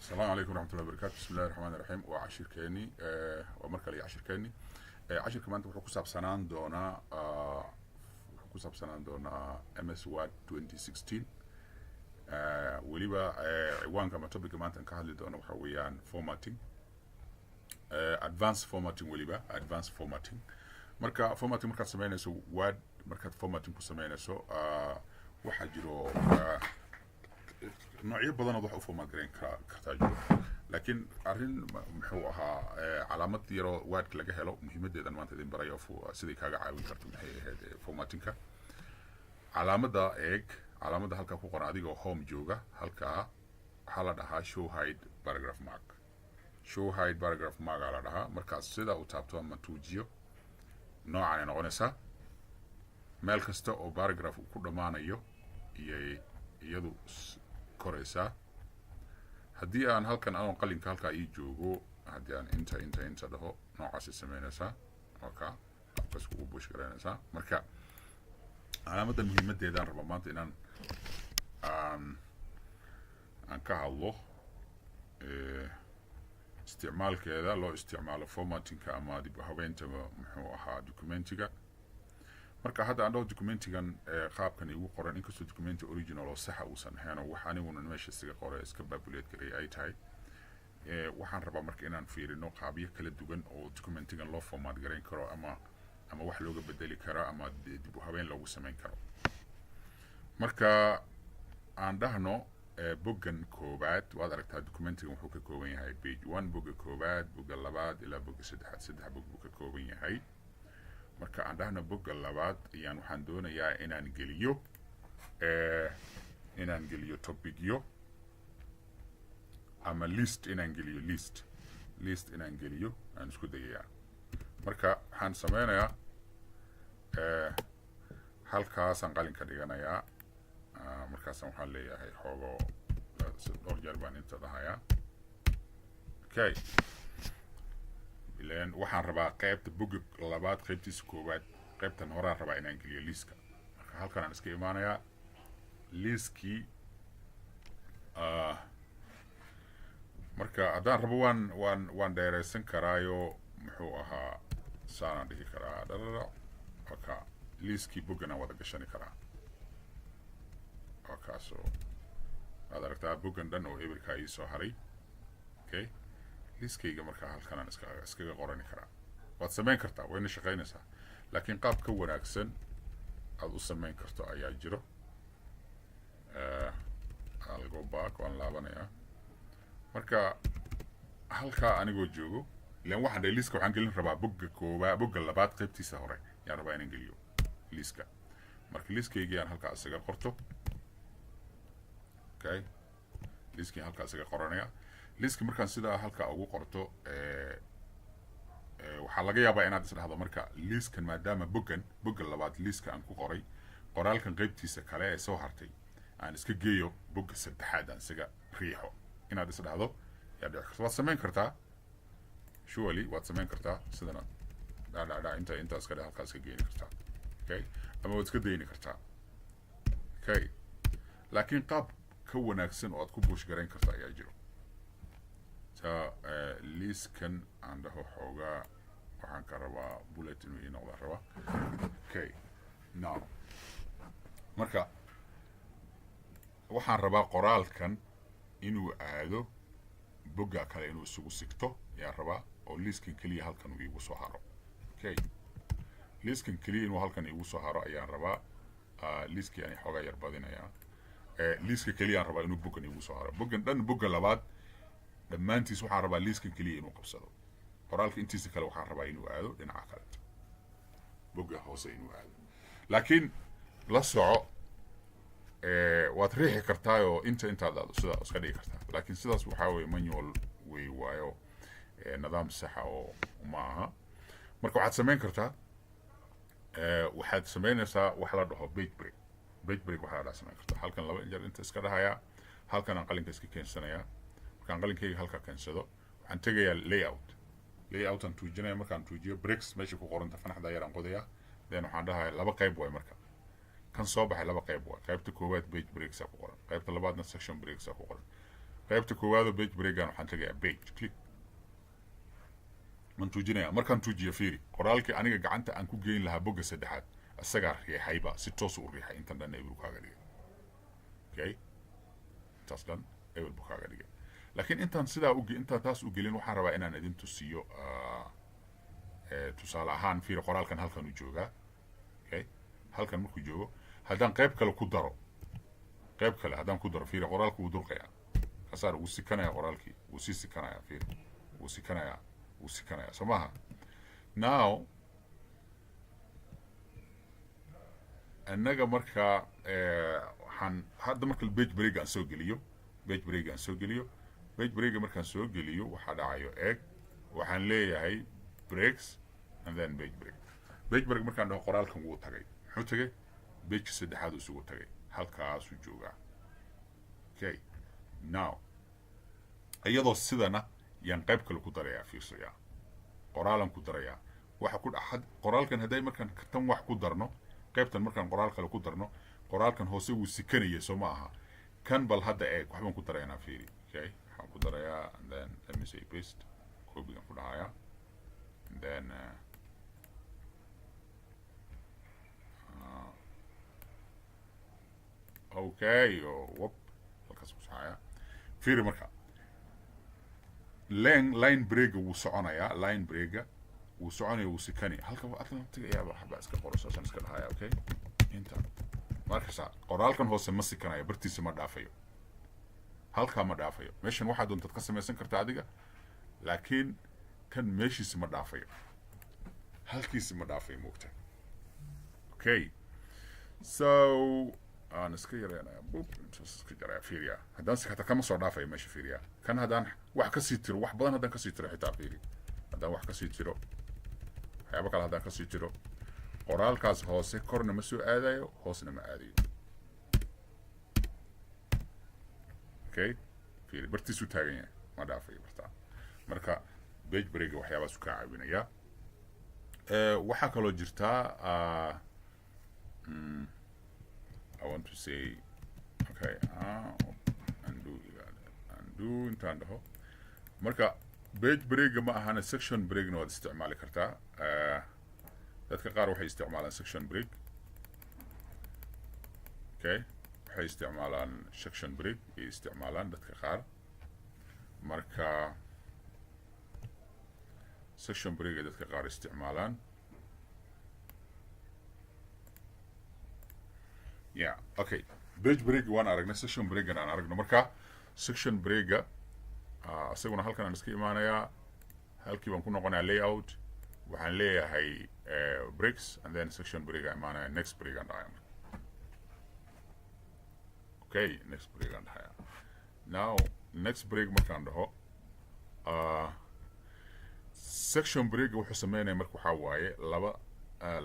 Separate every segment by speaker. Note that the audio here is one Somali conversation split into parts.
Speaker 1: السلام عليكم ورحمة الله وبركاته. بسم الله الرحمن الرحيم. وعشر كاني ومركا لي عشر كاني عشر كمان وحو كساب سنان دونا وحو كساب سنان دونا MS Word 2016 وليبا عوان كما توبي كمان تنكهل دونا وحويان formatting advanced formatting وليبا advanced formatting مركا formatting مركا سمينا سو Word مركا formatting كسمينا سو waxa jiro نوعية بدن وضح فورمات جرين كتاجو لكن أرين محو ها علامات يرو واد كلاجة هلو مهمة جدا ما تدين برايو فو سيدي كاجا عاوي كرتون هي فورماتينكا علامة دا إيج علامة دا هالكا فوق عادي جو هوم جوجا هالكا حالا ده شو هايد باراجراف مارك شو هايد باراجراف مارك على ده مركز سيدا وتابتوا ما توجيو نوع عن نغنسا مالكستا أو باراجراف وكل ما نيو يدو koraysaa haddii aan halkan aan qalinka halka ii joogo haddii aan inta dhaho noocaas sameynaysaa halka afkas ugu bush garanaysaa marka calaamada muhiimadeeda aan rabo maanta inaan aan ka hadlo isticmaalkeeda loo isticmaalo formattingka ama dib u habeynta muxuu ahaa documentiga marka hadda aan documentigan qaabkan igu qoran inkastoo documenti original oo sax uusan ahayn waxa aniguna meesha isaga qoray iska populate garay ay tahay waxaan rabaa marka inaan fiirino qaabyo kala duwan oo documentigan loo format gareyn karo ama wax looga bedeli karo ama dib u habeyn loogu sameyn karo marka aan dhahno boggan koobaad waad aragtaa documentigan wuxuu ka kooban yahay page 1 bogga koobaad bogga labaad ilaa bogga saddexaad saddex bog buu ka kooban yahay marka aan dhahno bogga labaad ayaan waxaan doonayaa inaan geliyo topicyo ama list inaan geliyo list inaan geliyo aan isku dayayaa marka waxaan sameynayaa halkaasaan qalinka dhiganayaa markaasaan waxaan leeyahay xoogo dhowr jeer baan inta dhahayaa okay ilaan waxaan rabaa qaybta bogga labaad qaybtiisa koowaad qaybtan horaan rabaa inaan geliyo liiska marka halkan aan iska imaanayaa liiskii marka haddaan rabo waan dheeraysan karaayo muxuu ahaa saanaan dhigi karaa dhalala marka liiskii boggan aan wada gashani karaa kaasoo waad aragtaa boggan dhan oo ebirkaa ii soo haray okay liiskayga markaa halkan aan iskaga qorani karaa waad samayn kartaa wayna shaqaynaysaa laakiin qaab ka wanaagsan aad u samayn karto ayaa jiro I'll go back waan laabanayaa marka halkaa anigoo joogo ilaan waxaan dhahay liiska waxaan gelin rabaa bogga labaad qaybtiisa hore yaan rabaa inaan geliyo liiska marka liiskaygii aan halkaa isaga qorto okay liiskii halkaa isaga qoranayaa liiska markaan sidaa halka ugu qorto waxaa laga yaabaa inaad isdhahdo marka liiskan maadaama bogga labaad liiska aan ku qoray qoraalkan qaybtiisa kale ee soo hartay aan iska geeyo bogga saddexaad aan isaga riixo inaad isdhahdo yaa dhici karta waad samayn kartaa surely waad samayn kartaa sidana inta iska dhe halkaa iska geeni kartaa okay ama waad iska dayni kartaa okay laakiin qaab ka wanaagsan oo aad ku buush garayn karta ayaa jiro liiskan aan dhaho xoogaa waxaan ka rabaa bullet inuu ii noqda rabaa okay now marka waxaan rabaa qoraalkan inuu aado bogga kale inuu isugu sigto ayaan rabaa oo liiskan keliya halkan uu iigu soo haro okay liiskan keliya inuu halkan iigu soo haro ayaan rabaa liiskii aan xoogaa yar badinayaa liiska keliya aan rabaa inuu boggan iigu soo haro bogga labaad dhammaantiis waxaan rabaa liiskan keliya inuu qabsado qoraalka intiisa kale waxaan rabaa inuu aado dhinaca kale bogga hoose inuu aado laakiin la soco waad riixi kartaayoo intaad aado sidaa iska dhigi kartaa laakiin sidaas waxaa weeye manual way waayo nidaam saxa oo ma aha marka waxaad samayn kartaa waxaad samaynaysaa wax la dhaho page break waxaa la samayn kartaa halkan laba jeer inta iska dhahayaa halkan aan qalinka iska keensanayaa markaan qalinkayga halka keensado waxaan tegayaa layout aan tuujinaya markaan tuujiyo breaks meesha ku qoranta fanaxda yaraan qodayaa then waxaan dhahayaa laba qayb waay marka kan soo baxay laba qayb waay qaybta koowaad page breaks ku qoran qaybta labaadna section breaks ku qoran qaybta koowaad oo page breakan waxaan tagayaa page click man tuujinaya markaan tuujiyo fiiri qoraalkii aniga gacanta aan ku geyn lahaa bogga saddexaad isagaa riixayba si toos u riixay intan dhan ebil kaaga dhigay okay taas dhan ebil buu kaaga dhigay laakiin intaan sidaa intaan taas u gelin waxaan rabaa inaan idin tusiyo tusaale ahaan fiiri qoraalkan halkan uu joogaa okay halkan markuu joogo haddaan qayb kale ku daro qayb kale haddaan ku daro fiiri qoraalku wuu durqayaa kasaar wuu sikanaya qoraalkii wuu sii sikanaya fiiri wuu sikanaya soo maaha now annaga markaa waxaan hadda marka page break aan soo geliyo page break markaan soo geliyo waxaa dhacayo egg waxaan leeyahay breaks and then page break markaan dhaho qoraalkan wuu tagay muxuu tagay pageka saddexaad isugu tagay halkaasuu joogaa okay now iyadoo sidana yaan qayb kale ku darayaa fiirsayaa qoraalan ku darayaa waxa ku dhaxad qoraalkan hadday markaan tan wax ku darno qaybtan markaan qoraal kale ku darno qoraalkan hoose wuu sikanayay soo ma aha kan bal hadda eeg waxbaan ku daraynaa fiiri okay waxaan ku darayaa and then let me say paste copygan ku dhahayaa and then okay whoop halkaas ku saxaya fiiri marka line break wuu soconayaa wuu sikanaya halka waa adlan tagayaa waxba iska qorashasan iska dhahaya okay inta markaas qoraalkan hoose ma sikanayo bartiisa ma dhaafayo halka ma dhaafayo meeshan waxa doonta ka sameeysan kartaa adiga laakiin kan meeshiisa ma dhaafayo halkiisa ma dhaafayo moogta okay so aan iska yareynaya iska jaraya fiiriya haddaan si xataa kama soo dhaafayo meesha fiiriya kan haddaan wax ka sii tiro wax badan haddaan ka sii tiro xitaa fiiri haddaan wax ka sii tiro waxyaabo kale haddaan ka sii tiro qoraalkaas hoose korna ma soo aadayo hoosna ma aadayo okay fiiri bartiisu taagan yahay ma dhaafayo bartaa marka page break waxyaabaas kaa caawinaya waxaa kaloo jirtaa I want to say okay undo intaan dhaho marka page break ma ahana section breakna waad isticmaali kartaa dadka qaar waxay isticmaalaan section break okay waxay isticmaalaan section break ay isticmaalaan dadka qaar marka section break ay dadka qaar isticmaalaan yeah okay page break waan aragnay section break aan aragno marka section break asaguna halkan aan iska imaanayaa halkii baan ku noqonayaa layout waxaan leeyahay breaks and then section break aan imaanaya next break aan dhahaya okay next break aan dhahaya now next break markaan dhaho section break wuxuu sameynaya marka waxaa waaye laba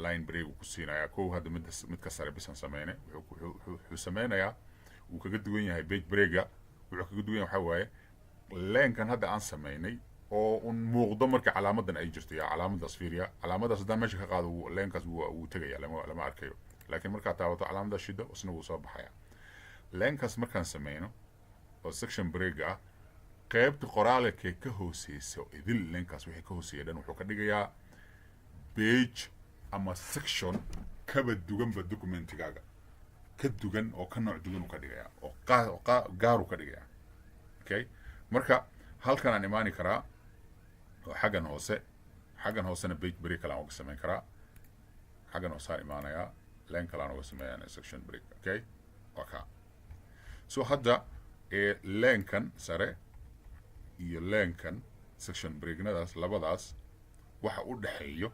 Speaker 1: line break ku siinaya kow hadda mid ka sare bisan sameynay wuxuu sameynayaa wuu kaga duwan yahay page break wuxuu kaga duwan yahay waxaa waaye leenkan hadda aan sameynay oo un muuqdo marka calaamadan ay jirto yaa calaamadaas fiiriya calaamadaas haddaan meesha ka qaado leenkaas wuu tegaya lama arkayo laakiin markaa taabato calaamadaas shida isna wuu soo baxaya leenkaas markaan sameyno oo section break ah qaybta qoraalka ka hooseysa idil leenkaas wixii ka hooseeya dhan wuxuu ka dhigayaa page ama section kaba duganba documentigaaga ka dugan oo ka nooc dugan u ka dhigayaa oo gaar u ka dhigayaa okay marka halkan aan imaani karaa oo xaggan hoosena page break kale aan uga samayn karaa xaggan hoose aan imaanayaa leen kale aan uga sameeyaa section break okay okay so hadda leenkan sare iyo leenkan section breaknadaas labadaas waxa u dhaxeeyo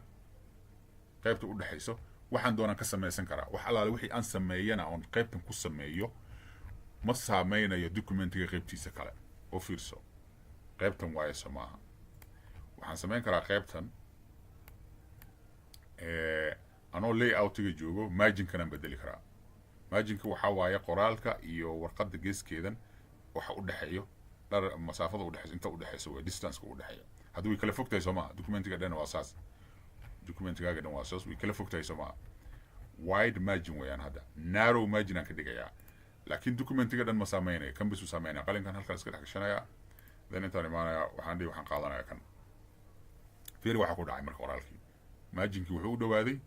Speaker 1: qaybta u dhaxayso waxaan doonaan ka samaysan karaa wax alaale wixii aan sameeyana oon qaybtan ku sameeyo ma saameynayo documentiga qaybtiisa kale oo fiirso qaybtan waayo samaaha waxaan samayn karaa qaybtan anoo layoutiga joogo marginkanaan bedeli karaa marginka waxaa waaye qoraalka iyo warqadda geeskeedan waxa u dhaxeeyo dhar masaafada u dhaxayso inta u dhaxayso waa distance-ka u dhaxeeyo haddii way kala fogtahay soo maaha documentiga dhan waa saas documentigaaga dhan waa saas way kala fogtahay soo maaha wide margin weeyaan hadda narrow margin aan ka dhigayaa لكن دوكيمنتيga dhan ma saameynayo kan bisu saameynaya qalinkan halkan iska dhex gashanaya then intaan imaanaya waxaan qaadanaya kan fiiri waxa ku dhacay marka qoraalkii maajinkii wuxuu u dhawaaday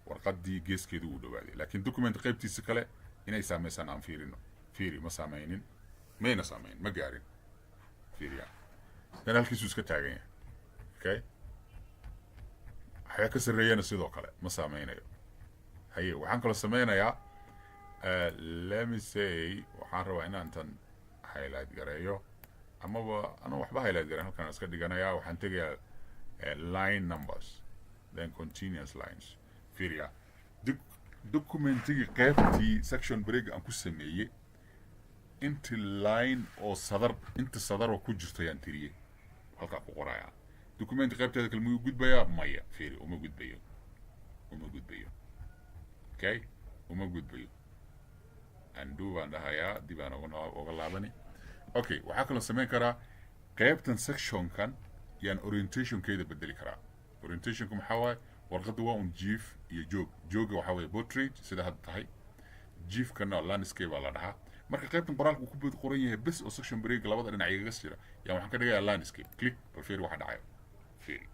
Speaker 1: warqadii geeskeedu u dhawaaday laakiin document qaybtiisa kale inay saameysaan aan fiirino fiiri ma saameynin mayna saameyn ma gaarin fiiriya kan halkiisu iska taagan yahay okay waxa ka sareeyana sidoo kale ma saameynayo haye waxaan kala sameynayaa let me say waxaan rabaa inaan tan highlight gareeyo amaba ana waxba highlight gareeyo halkan iska dhiganayaa waxaan tegayaa line numbers then continuous lines fiiriya documentiga qaybtii section break aan ku sameeyay inta line oo sadar inta sadar oo ku jirto ayaan tiriyay halka ku qoraya document qaybteeda kale muu gudbaya maya fiiri uma gudbayo okay uma gudbayo undo baan dhahayaa dib aan uga laabani okay waxaa kaloo sameyn karaa qaybtan sectionkan yaan orientationkeeda bedeli karaa orientationku maxaa waaye warqadda waa un jiif iyo jooga waxaa waaye portrait sida hadda tahay jiifkana landscape baa la dhahaa marka qaybtan qoraalka uu ku qoran yahay bes oo section break labada dhinac igaga jira yaa waxaan ka dhigayaa landscape click bal fiiri waxa dhacayo fiiri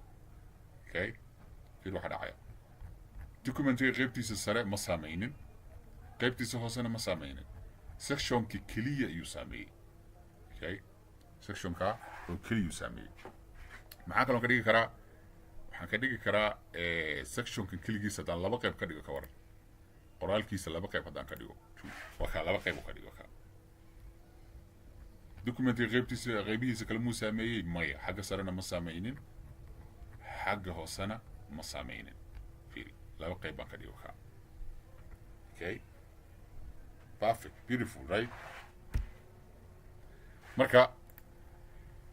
Speaker 1: okay fiiri waxa dhacayo documentiga qaybtiisa sare ma saameynin qaybtiisa hoosena ma saameynin sectionki keliya ayuu saameeyey okay sectionka oo keliya saameeyey maxaa kaloo ka dhigi karaa waxaan ka dhigi karaa sectionka keligiisa haddaan laba qayb ka dhigo ka waran qoraalkiisa laba qayb haddaan ka dhigo waa laba qayb ka dhigo ka documentiga qaybihiisa kale muu saameeyey maya xagga sarena ma saameynin xagga hoosena ma saameynin fiiri laba qayb baan ka dhigo ka okay perfect beautiful right marka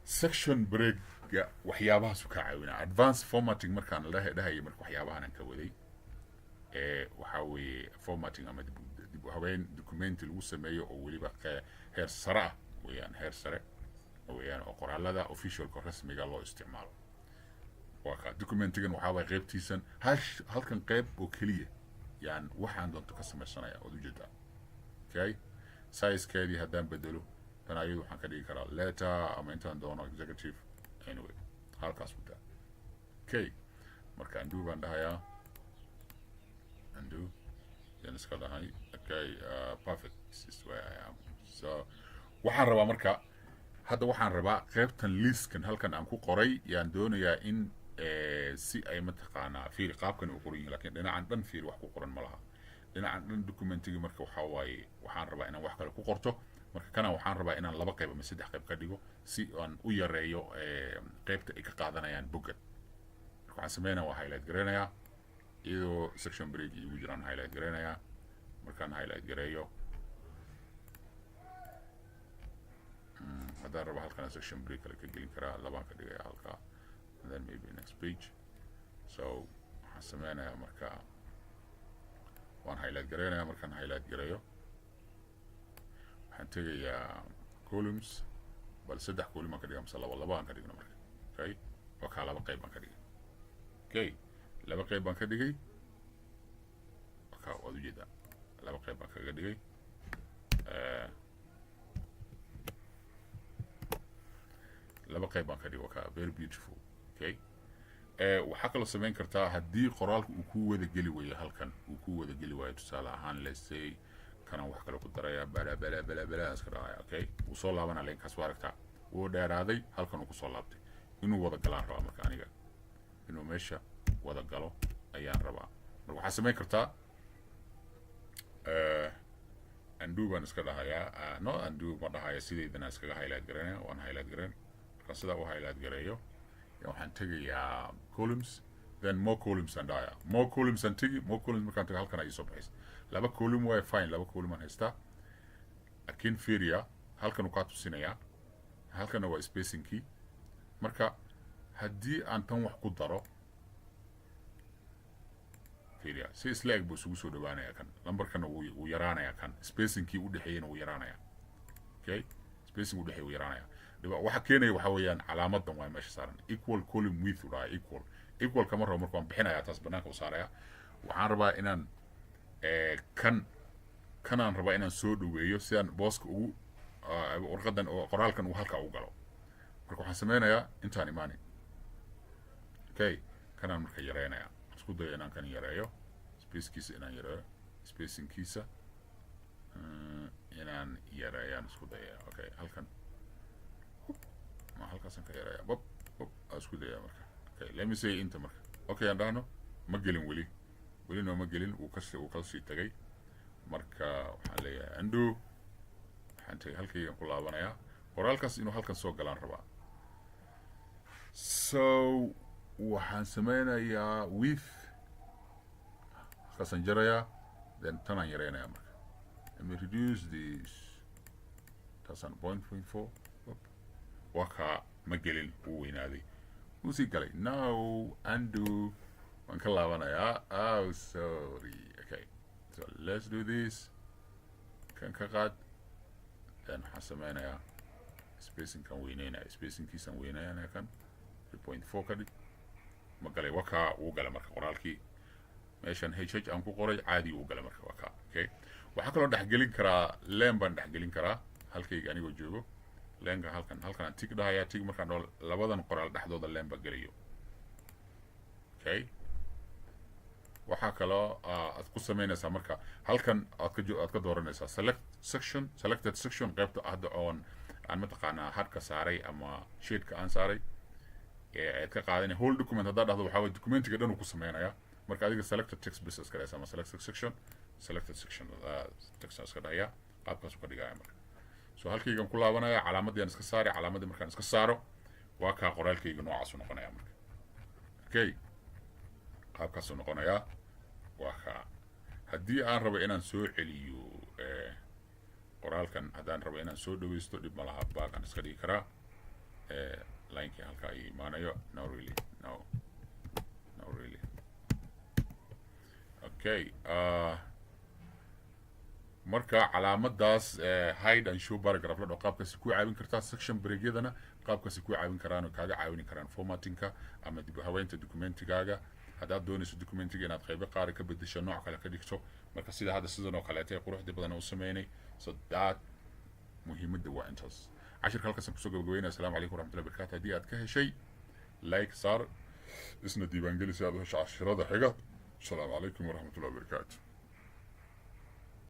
Speaker 1: section break waxyaabahaas ka caawinaa advanced formatting markaan dhahayo marka waxyaabahan aan ka waday waxa weeye formatting ama dib u habeyn documenti lagu sameeyo oo weliba heer sare ah weeyaan heer sare weeyaan oo qoraalada officialka rasmiga loo isticmaalo waa ka documentigan waxaa way qaybtiisan halkan qayb oo keliya yaan waxaan doonto ka samaysanaya oo ujeeda okay size-keedii haddaan bedelo tan ayadu waxaan ka dhigi karaa letter ama intaan doono executive anyway halkaas u daa okay marka undo baan dhahayaa undo then iska dhahay okay perfect this is where I am so waxaan rabaa marka hadda waxaan rabaa qaybtan listkan halkan aan ku qoray yaan doonayaa in si ay mataqaanaa fiiri qaabkan uu qoran yahay laakiin dhinacan dhan fiiri wax ku qoran ma laha dhinacan dhan documentiga marka waxaa waaye waxaan rabaa inaan wax kale ku qorto marka kana waxaan rabaa inaan laba qayb ama saddex qayb ka dhigo si aan u yareeyo qaybta ay ka qaadanayaan boggan marka waxaan sameynaya waa highlight gareynayaa iyadoo section break igu jiraan highlight gareynayaa markaan highlight gareeyo haddaan raba halkan section break kale ka gelin karaa labaan ka dhigaya halkaa and then maybe next page so waxaan sameynayaa marka waan highlight gareynayaa markaan highlight gareeyo waxaan tegayaa columns bal saddex column aan ka dhigaa mise laba aan ka dhigno marka okay waa kaa laba qayb baan ka dhigay okay laba qayb baan ka dhigay wakaa waad ujeedaa laba qayb baan kaga dhigay laba qayb baan ka dhigay wakaa very beautiful okay waxaa kaloo sameyn kartaa haddii qoraalka uu ku wada geli waayo halkan uu ku wada geli waayo tusaale ahaan let's say kana wax kale ku daraya bala iska dhahaya okay wuu soo laabanaa linkaas waa aragtaa wuu dheeraaday halkan uu ku soo laabtay inuu wada galaan rabaa marka aniga inuu meesha wada galo ayaan rabaa marka waxaa sameyn kartaa undo baan iska dhahayaa no undo ma dhahaya sideedana iskaga highlight gareynaya waan highlight gareyn marka sidaa u highlight gareeyo waxaan tegayaa columns then more columns and dhahaya more columns and tegi more columns markaan tago halkan ayay soo baxaysa laba column waa fine laba column aan haystaa laakiin fiiriya halkan uu kaa tusinayaa halkana waa spacingkii marka haddii aan tan wax ku daro fiiriya si isla eg buu isugu soo dhawaanaya kan lambarkana wuu yaraanaya kan spacingkii u dhexeeyana wuu yaraanaya okay spacing u dhexeeya wuu yaraanaya waxa keenaya waxa weeyaan calaamadan waa meesha saaran equal column width waa equal kama rabo markaan bixinayaa taas banaanka u saaraya waxaan rabaa inaan kan kanaan rabaa inaan soo dhaweeyo si aan booska ugu warqadan oo qoraalkan uu halka u galo marka waxaan sameynayaa intaan imaani okay kanaan marka yareynayaa isku dayo inaan kan yareeyo spacekiisa inaan yareeyo spacingkiisa inaan yareeyaan isku daya okay halkan ma halkaasan ka yareeyaa bob isku daya marka okay let me say inta marka okay aan dhahno ma gelin weli no ma gelin uu kasii tagay marka waxaan leeyahay undo waxaan tagay halkaygan ku laabanayaa qoraalkaas inuu halkan soo galaan rabaa so waxaan sameynayaa with halkaasaan jarayaa then tanaan yareynayaa marka let me reduce this taasaan 0.4 waka ma gelin uu weynaaday wuu sii galay now undo waan ka laabanayaa oh sorry okay so let's do this kan ka qaad then waxaan sameynayaa spacing kan weyneynaya spacingkiisaan weyneynaya kan 3.4 ka dhig ma galay waka uu galay marka qoraalkii meeshan hh aan ku qoray caadi uu galay marka waka okay waxaa kaloo dhexgelin karaa leen baan dhexgelin karaa halkayga anigoo joogo leenka halkan aan tig dhahayaa tig markaan labadan qoraal dhexdooda leen baa gelayo okay waxaa kaloo aad ku sameynaysaa marka halkan aad ka dooranaysaa selected section qaybta hadda oon aan mataqaanaa hadka saaray ama shadeka aan saaray aad ka qaadanaya whole document haddaa dhahdo waxaa waye documentiga dhan uu ku sameynayaa marka adiga selected text bas iska dhahaysa ama selected section text iska dhahaya qaabkaas u ka dhigaya marka so halkaygan ku laabanaya calaamadii aan iska saaray calaamadii markaan iska saaro waa kaa qoraalkayga noocaas u noqonaya marka okay qaabkaas u noqonayaa waa kaa haddii aan rabo inaan soo celiyo qoraalkan haddaan rabo inaan soo dhaweysto dhib ma laha baagaan iska dhigi karaa linekii halkaa ay imaanayo no really okay marka calaamadaas hide and show paragraph la dhaho qaabkaasi ku caawin kartaa section breakyadana qaabkaasi ku caawin karaan oo kaaga caawin karaan formattingka ama dib u habeynta documentigaaga haddaad doonayso documentiga inaad qaybo qaar ka bedesho nooc kale ka dhigto marka sida hadda sidan oo kaleeta ee quruxda badan u sameynay so that muhiimadda waa intaas cashirka halkaasaan kusoo gabagabeynaya asalaamu calaykum waraxmatullahi wabarakatu haddii aad ka heshay like saar isna diiwaangeli si aad u hesho cashirada xiga asalaamu calaykum waraxmatullahi wabarakatu